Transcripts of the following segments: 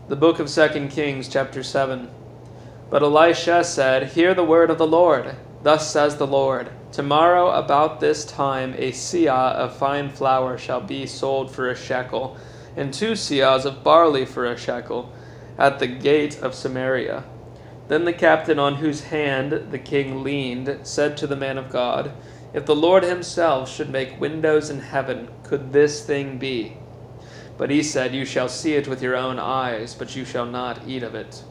The book of 2 Kings, chapter 7. But Elisha said, Hear the word of the Lord. Thus says the Lord, Tomorrow about this time a seah of fine flour shall be sold for a shekel, and 2 seahs of barley for a shekel, at the gate of Samaria. Then the captain on whose hand the king leaned said to the man of God, If the Lord himself should make windows in heaven, could this thing be? But he said, You shall see it with your own eyes, but you shall not eat of it.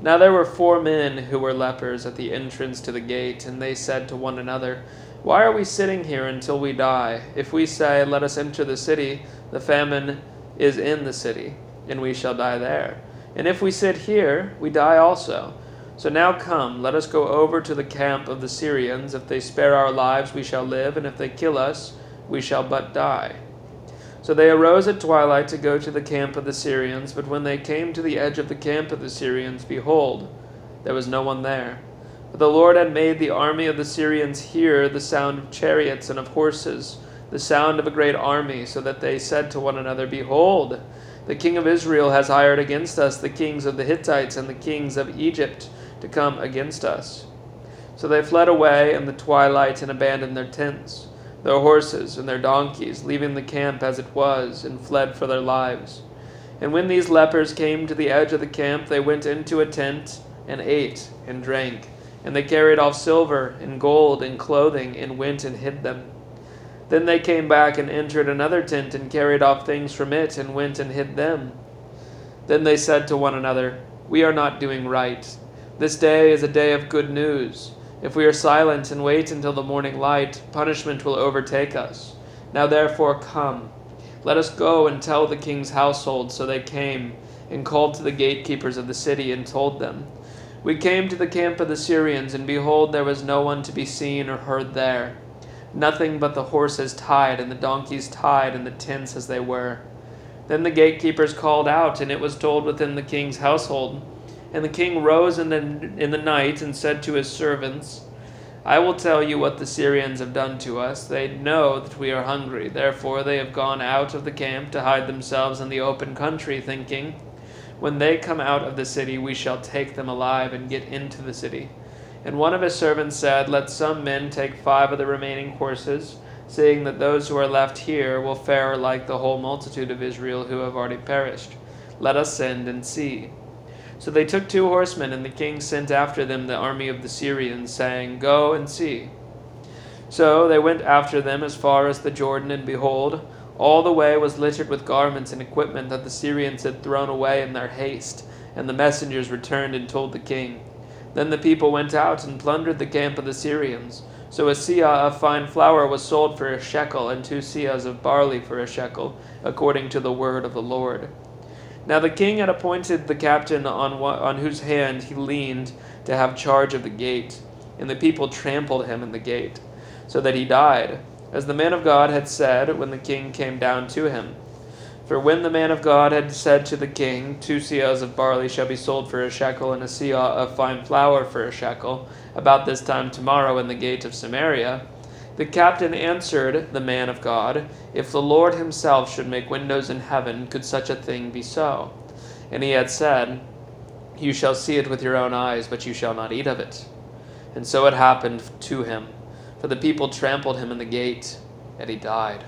Now there were 4 men who were lepers at the entrance to the gate, and they said to one another, Why are we sitting here until we die? If we say, Let us enter the city, the famine is in the city, and we shall die there. And if we sit here, we die also. So now come, let us go over to the camp of the Syrians. If they spare our lives, we shall live, and if they kill us, we shall but die. So they arose at twilight to go to the camp of the Syrians, but when they came to the edge of the camp of the Syrians, behold, there was no one there. For the Lord had made the army of the Syrians hear the sound of chariots and of horses, the sound of a great army, so that they said to one another, Behold, the king of Israel has hired against us the kings of the Hittites and the kings of Egypt to come against us. So they fled away in the twilight and abandoned their tents, their horses and their donkeys, leaving the camp as it was, and fled for their lives. And when these lepers came to the edge of the camp, they went into a tent, and ate and drank. And they carried off silver and gold and clothing, and went and hid them. Then they came back and entered another tent, and carried off things from it, and went and hid them. Then they said to one another, We are not doing right. This day is a day of good news. If we are silent and wait until the morning light, punishment will overtake us. Now therefore come, let us go and tell the king's household. So they came and called to the gatekeepers of the city and told them, We came to the camp of the Syrians, and behold, there was no one to be seen or heard there. Nothing but the horses tied and the donkeys tied and the tents as they were. Then the gatekeepers called out, and it was told within the king's household. And the king rose in the night and said to his servants, I will tell you what the Syrians have done to us. They know that we are hungry. Therefore they have gone out of the camp to hide themselves in the open country, thinking, When they come out of the city, we shall take them alive and get into the city. And one of his servants said, Let some men take 5 of the remaining horses, seeing that those who are left here will fare like the whole multitude of Israel who have already perished. Let us send and see. So they took 2 horsemen, and the king sent after them the army of the Syrians, saying, Go and see. So they went after them as far as the Jordan, and behold, all the way was littered with garments and equipment that the Syrians had thrown away in their haste. And the messengers returned and told the king. Then the people went out and plundered the camp of the Syrians. So a seah of fine flour was sold for a shekel, and 2 seahs of barley for a shekel, according to the word of the Lord. Now the king had appointed the captain on whose hand he leaned to have charge of the gate, and the people trampled him in the gate, so that he died, as the man of God had said when the king came down to him. For when the man of God had said to the king, 2 seahs of barley shall be sold for a shekel, and a seah of fine flour for a shekel, about this time tomorrow in the gate of Samaria, the captain answered the man of God, If the Lord himself should make windows in heaven, could such a thing be so? And he had said, You shall see it with your own eyes, but you shall not eat of it. And so it happened to him, for the people trampled him in the gate, and he died.